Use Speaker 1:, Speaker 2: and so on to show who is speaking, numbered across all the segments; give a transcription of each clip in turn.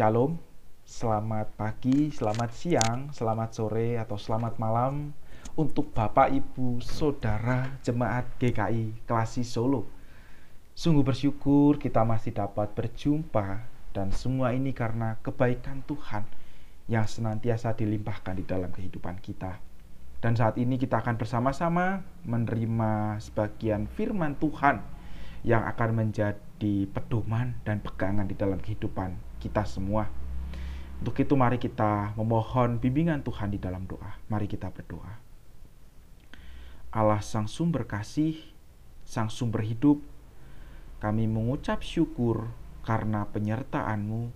Speaker 1: Shalom, selamat pagi, selamat siang, selamat sore, atau selamat malam untuk Bapak, Ibu, Saudara, Jemaat GKI Klasi Solo. Sungguh bersyukur kita masih dapat berjumpa, dan semua ini karena kebaikan Tuhan yang senantiasa dilimpahkan di dalam kehidupan kita. Dan saat ini kita akan bersama-sama menerima sebagian firman Tuhan yang akan menjadi pedoman dan pegangan di dalam kehidupan kita semua. Untuk itu mari kita memohon bimbingan Tuhan di dalam doa. Mari kita berdoa. Allah Sang Sumber Kasih, Sang Sumber Hidup, kami mengucap syukur karena penyertaan-Mu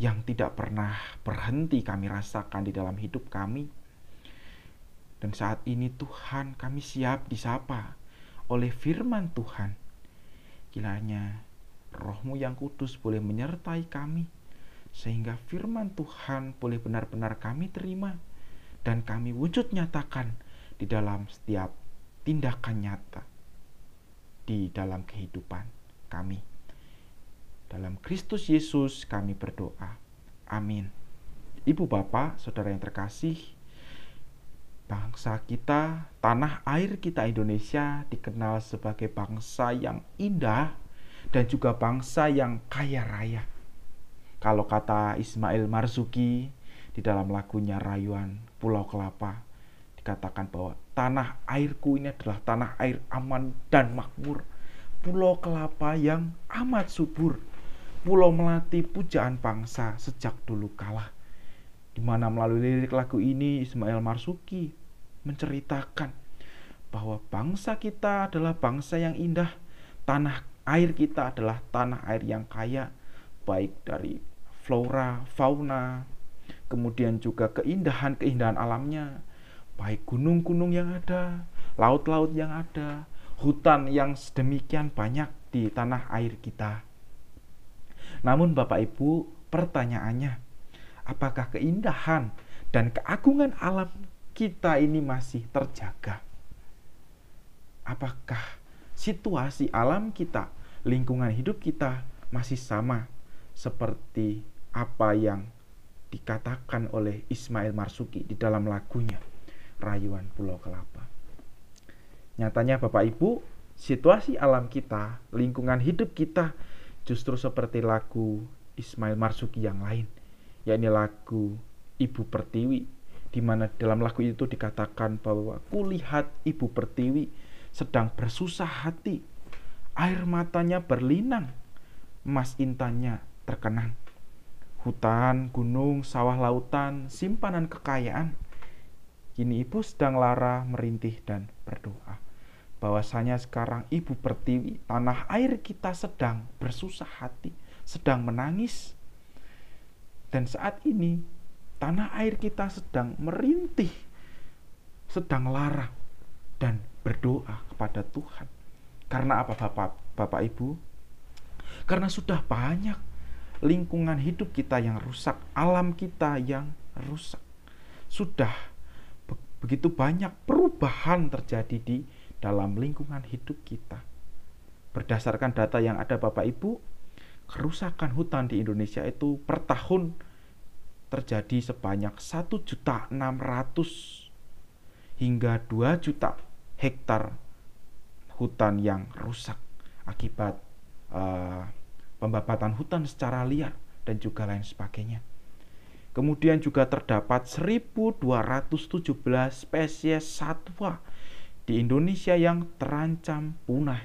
Speaker 1: yang tidak pernah berhenti kami rasakan di dalam hidup kami. Dan saat ini Tuhan, kami siap disapa oleh firman Tuhan. Kiranya Roh-Mu yang kudus boleh menyertai kami, sehingga firman Tuhan boleh benar-benar kami terima dan kami wujud nyatakan di dalam setiap tindakan nyata di dalam kehidupan kami. Dalam Kristus Yesus kami berdoa. Amin. Ibu Bapak, Saudara yang terkasih, bangsa kita, tanah air kita Indonesia dikenal sebagai bangsa yang indah dan juga bangsa yang kaya raya. Kalau kata Ismail Marzuki di dalam lagunya Rayuan Pulau Kelapa, dikatakan bahwa tanah airku ini adalah tanah air aman dan makmur, Pulau Kelapa yang amat subur, Pulau Melati pujaan bangsa sejak dulu kala. Di mana melalui lirik lagu ini Ismail Marzuki menceritakan bahwa bangsa kita adalah bangsa yang indah, tanah air kita adalah tanah air yang kaya, baik dari flora, fauna, kemudian juga keindahan-keindahan alamnya, baik gunung-gunung yang ada, laut-laut yang ada, hutan yang sedemikian banyak di tanah air kita. Namun Bapak Ibu, pertanyaannya, apakah keindahan dan keagungan alam kita ini masih terjaga? Apakah situasi alam kita, lingkungan hidup kita masih sama seperti apa yang dikatakan oleh Ismail Marzuki di dalam lagunya Rayuan Pulau Kelapa? Nyatanya Bapak Ibu, situasi alam kita, lingkungan hidup kita justru seperti lagu Ismail Marzuki yang lain, yakni lagu Ibu Pertiwi, di mana dalam lagu itu dikatakan bahwa kulihat Ibu Pertiwi sedang bersusah hati, air matanya berlinang, emas intannya terkenang. Hutan, gunung, sawah lautan, simpanan kekayaan. Kini ibu sedang lara, merintih dan berdoa. Bahwasanya sekarang Ibu Pertiwi, tanah air kita sedang bersusah hati, sedang menangis. Dan saat ini tanah air kita sedang merintih, sedang lara dan berdoa kepada Tuhan. Karena apa Bapak Ibu? Karena sudah banyak lingkungan hidup kita yang rusak, alam kita yang rusak. Sudah begitu banyak perubahan terjadi di dalam lingkungan hidup kita. Berdasarkan data yang ada Bapak Ibu, kerusakan hutan di Indonesia itu per tahun terjadi sebanyak 1.600.000 hingga 2 juta hektar hutan yang rusak akibat pembabatan hutan secara liar dan juga lain sebagainya. Kemudian juga terdapat 1.217 spesies satwa di Indonesia yang terancam punah.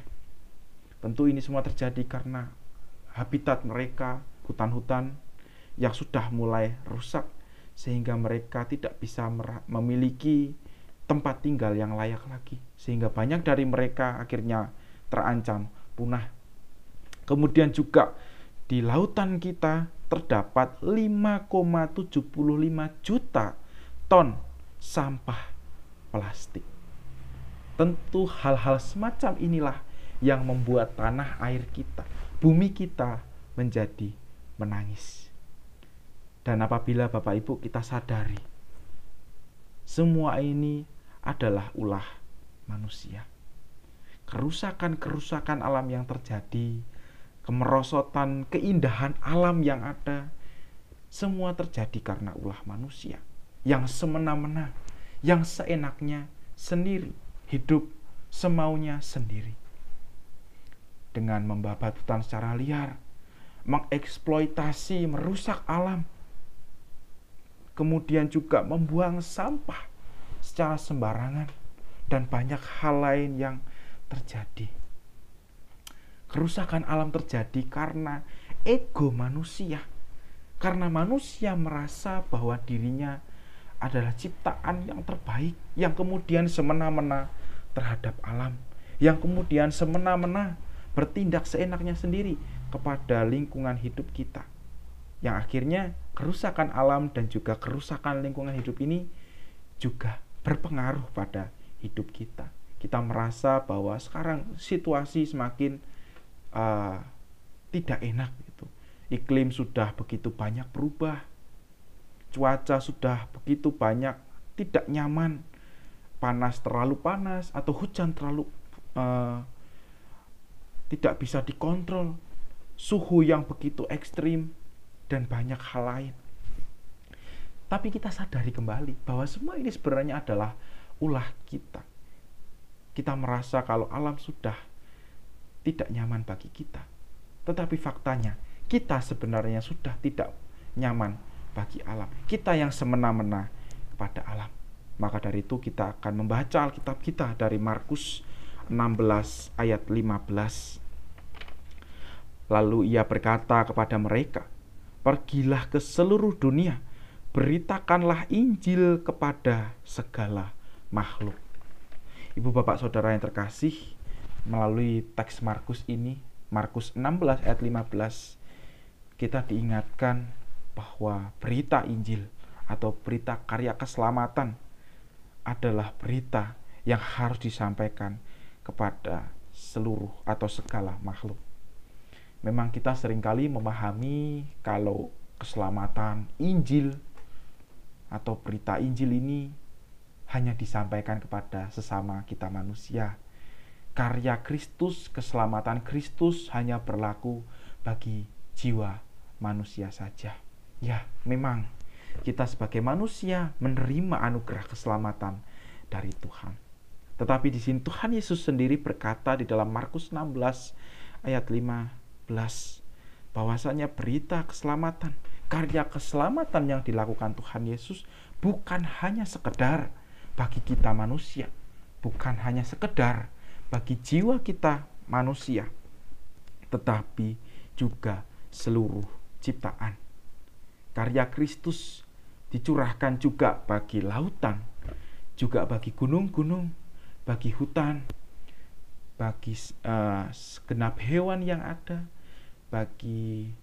Speaker 1: Tentu ini semua terjadi karena habitat mereka, hutan-hutan yang sudah mulai rusak, sehingga mereka tidak bisa memiliki tempat tinggal yang layak lagi, sehingga banyak dari mereka akhirnya terancam punah. Kemudian juga di lautan kita terdapat 5,75 juta ton sampah plastik. Tentu hal-hal semacam inilah yang membuat tanah air kita, bumi kita menjadi menangis. Dan apabila Bapak Ibu kita sadari, semua ini adalah ulah manusia. Kerusakan-kerusakan alam yang terjadi, kemerosotan keindahan alam yang ada, Semua terjadi karena ulah manusia yang semena-mena, yang seenaknya sendiri, hidup semaunya sendiri. Dengan membabat hutan secara liar, mengeksploitasi, merusak alam, kemudian juga membuang sampah secara sembarangan, dan banyak hal lain yang terjadi. Kerusakan alam terjadi karena ego manusia. Karena manusia merasa bahwa dirinya adalah ciptaan yang terbaik, yang kemudian semena-mena terhadap alam, yang kemudian semena-mena bertindak seenaknya sendiri kepada lingkungan hidup kita. Yang akhirnya kerusakan alam dan juga kerusakan lingkungan hidup ini juga berpengaruh pada hidup kita. Kita merasa bahwa sekarang situasi semakin tidak enak gitu. Iklim sudah begitu banyak berubah, cuaca sudah begitu banyak tidak nyaman, panas terlalu panas atau hujan terlalu tidak bisa dikontrol, suhu yang begitu ekstrim, dan banyak hal lain. Tapi kita sadari kembali bahwa semua ini sebenarnya adalah ulah kita. Kita merasa kalau alam sudah tidak nyaman bagi kita, tetapi faktanya kita sebenarnya sudah tidak nyaman bagi alam. Kita yang semena-mena kepada alam. Maka dari itu kita akan membaca Alkitab kita dari Markus 16 ayat 15. Lalu ia berkata kepada mereka, "Pergilah ke seluruh dunia, beritakanlah Injil kepada segala makhluk." Ibu bapak saudara yang terkasih, melalui teks Markus ini, Markus 16 ayat 15, kita diingatkan bahwa berita Injil atau berita karya keselamatan adalah berita yang harus disampaikan kepada seluruh atau segala makhluk. Memang kita seringkali memahami kalau keselamatan Injil atau berita Injil ini hanya disampaikan kepada sesama kita manusia. Karya Kristus, keselamatan Kristus hanya berlaku bagi jiwa manusia saja. Ya, memang kita sebagai manusia menerima anugerah keselamatan dari Tuhan. Tetapi di sini Tuhan Yesus sendiri berkata di dalam Markus 16 ayat 15 bahwasanya berita keselamatan, karya keselamatan yang dilakukan Tuhan Yesus bukan hanya sekedar bagi kita manusia, bukan hanya sekedar bagi jiwa kita manusia, tetapi juga seluruh ciptaan. Karya Kristus dicurahkan juga bagi lautan, juga bagi gunung-gunung, bagi hutan, bagi segenap hewan yang ada, bagi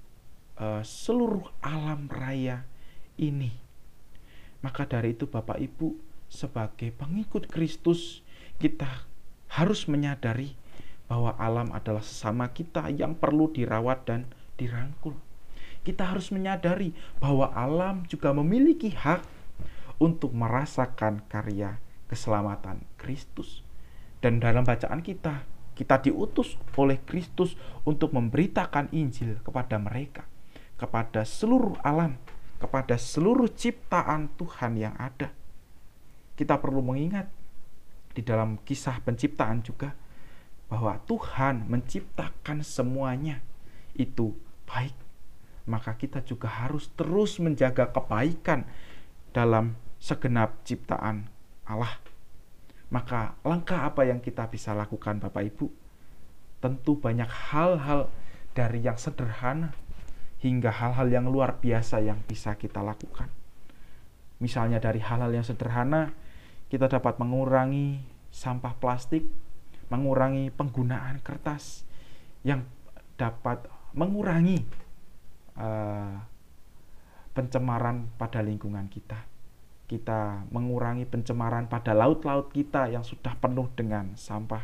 Speaker 1: seluruh alam raya ini. Maka dari itu Bapak Ibu, sebagai pengikut Kristus, kita harus menyadari bahwa alam adalah sesama kita yang perlu dirawat dan dirangkul. Kita harus menyadari bahwa alam juga memiliki hak untuk merasakan karya keselamatan Kristus. Dan dalam bacaan kita diutus oleh Kristus untuk memberitakan Injil kepada mereka, kepada seluruh alam, kepada seluruh ciptaan Tuhan yang ada. Kita perlu mengingat di dalam kisah penciptaan juga bahwa Tuhan menciptakan semuanya itu baik. Maka kita juga harus terus menjaga kebaikan dalam segenap ciptaan Allah. Maka langkah apa yang kita bisa lakukan Bapak Ibu? Tentu banyak hal-hal dari yang sederhana hingga hal-hal yang luar biasa yang bisa kita lakukan. Misalnya dari hal-hal yang sederhana, kita dapat mengurangi sampah plastik, mengurangi penggunaan kertas, yang dapat mengurangi pencemaran pada lingkungan kita. Kita mengurangi pencemaran pada laut-laut kita yang sudah penuh dengan sampah.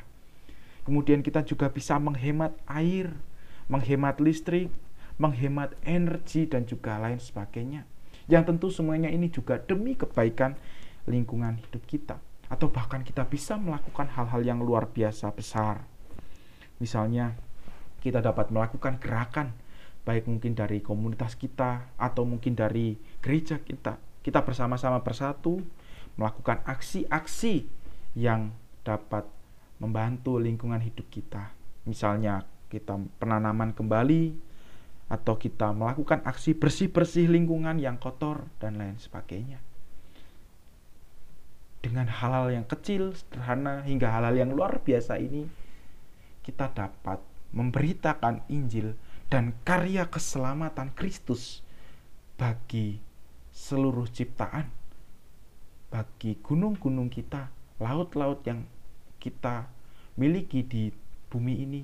Speaker 1: Kemudian kita juga bisa menghemat air, menghemat listrik, menghemat energi, dan juga lain sebagainya. Yang tentu semuanya ini juga demi kebaikan lingkungan hidup kita. Atau bahkan kita bisa melakukan hal-hal yang luar biasa besar. Misalnya kita dapat melakukan gerakan baik mungkin dari komunitas kita atau mungkin dari gereja kita. Kita bersama-sama bersatu melakukan aksi-aksi yang dapat membantu lingkungan hidup kita. Misalnya kita penanaman kembali, atau kita melakukan aksi bersih-bersih lingkungan yang kotor dan lain sebagainya. Dengan hal-hal yang kecil, sederhana, hingga hal-hal yang luar biasa ini, kita dapat memberitakan Injil dan karya keselamatan Kristus bagi seluruh ciptaan, bagi gunung-gunung kita, laut-laut yang kita miliki di bumi ini,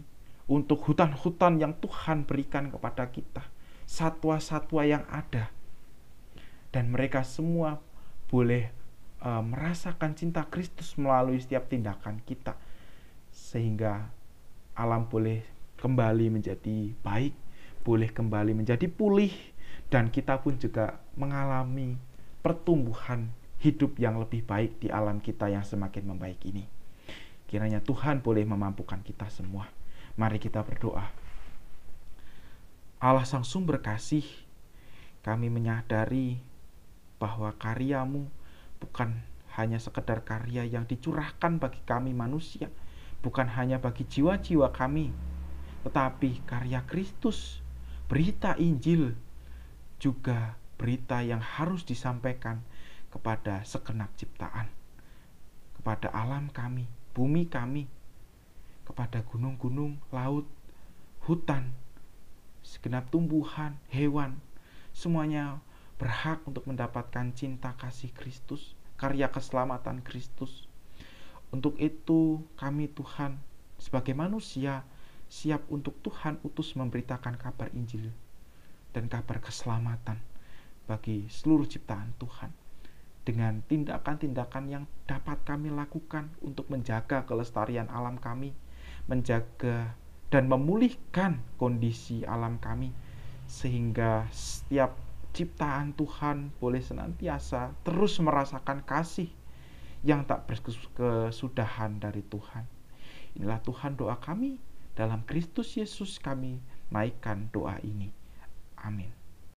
Speaker 1: untuk hutan-hutan yang Tuhan berikan kepada kita, satwa-satwa yang ada, dan mereka semua boleh merasakan cinta Kristus melalui setiap tindakan kita, sehingga alam boleh kembali menjadi baik, boleh kembali menjadi pulih, dan kita pun juga mengalami pertumbuhan hidup yang lebih baik di alam kita yang semakin membaik ini. Kiranya Tuhan boleh memampukan kita semua. Mari kita berdoa. Allah Sang Sumber Kasih, kami menyadari bahwa karya-Mu bukan hanya sekedar karya yang dicurahkan bagi kami manusia, bukan hanya bagi jiwa-jiwa kami, tetapi karya Kristus, berita Injil, juga berita yang harus disampaikan kepada segenap ciptaan, kepada alam kami, bumi kami, kepada gunung-gunung, laut, hutan, segenap tumbuhan, hewan, semuanya berhak untuk mendapatkan cinta kasih Kristus, karya keselamatan Kristus. Untuk itu kami Tuhan sebagai manusia siap untuk Tuhan utus memberitakan kabar Injil dan kabar keselamatan bagi seluruh ciptaan Tuhan, dengan tindakan-tindakan yang dapat kami lakukan untuk menjaga kelestarian alam kami, menjaga dan memulihkan kondisi alam kami, sehingga setiap ciptaan Tuhan boleh senantiasa terus merasakan kasih yang tak berkesudahan dari Tuhan. Inilah Tuhan doa kami, dalam Kristus Yesus kami naikkan doa ini. Amin.